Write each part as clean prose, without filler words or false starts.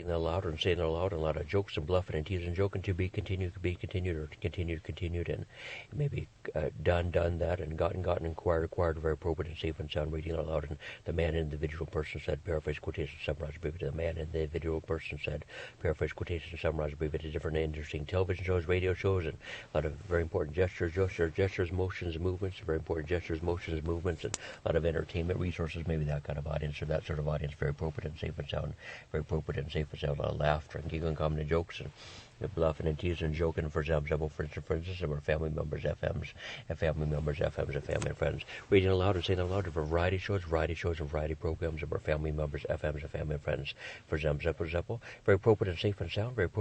reading that aloud and saying it aloud, and a lot of jokes and bluffing and teasing and joking to be continued, or continued, and maybe done that, and gotten, acquired, very appropriate and safe and sound reading it aloud. And the man, individual person said, paraphrase quotation, summarize, brief it. The man, individual person said, paraphrase quotation, summarize, brief it. Different interesting television shows, radio shows, and a lot of very important gestures, motions, movements, very important gestures, motions, movements, and a lot of entertainment resources, maybe that kind of audience or that sort of audience, very appropriate and safe and sound, very appropriate and safe and sound, a lot of laughter and giggling, comedy, and jokes, and bluffing and teasing and joking, for example, for instance, of our family members, FMs, and family and friends, reading aloud and saying aloud to variety shows, and variety programs of our family members, FMs, and family and friends, for example, very appropriate and safe and sound, about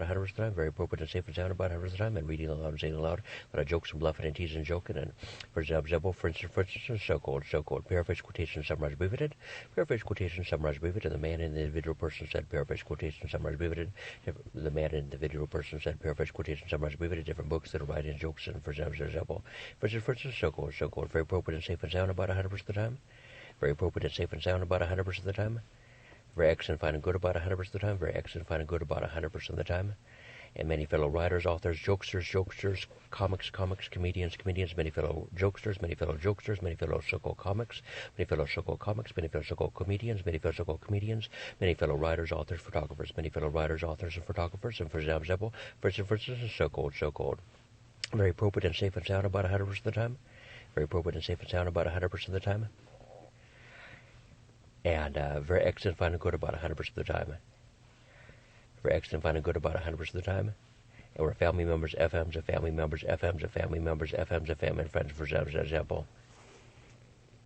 100% of the time, very appropriate and safe and sound about 100% of the time, and reading aloud and saying aloud, a lot of jokes and bluffing and teasing and joking, and for example, for instance, so called, paraphrase quotation, summarize, riveted, paraphrase quotation, summarize, riveted, and the man and the individual person said, paraphrase quotation, summarize, riveted, the man and individual person said, paraphrase quotation, summarize, riveted, different books that are writing jokes, and for example, so called, very appropriate and safe and sound about 100% of the time, very appropriate and safe and sound about 100% of the time, very excellent, fine, and good about 100% of the time, very excellent, fine, and good about 100% of the time, and many fellow writers, authors, jokesters, comics, comedians, many fellow jokesters, many fellow so-called comics, many fellow so-called comedians, many fellow writers, authors, photographers, many fellow writers, authors, and photographers, and for example, so-called, very appropriate and safe and sound about 100% of the time, very appropriate and safe and sound about 100% of the time, and very excellent, fine, and good about 100% of the time. Very excellent, fine, and good about 100% of the time. And we're family members, FMs, and family members, FMs, and family members, FMs, and family and friends, for example.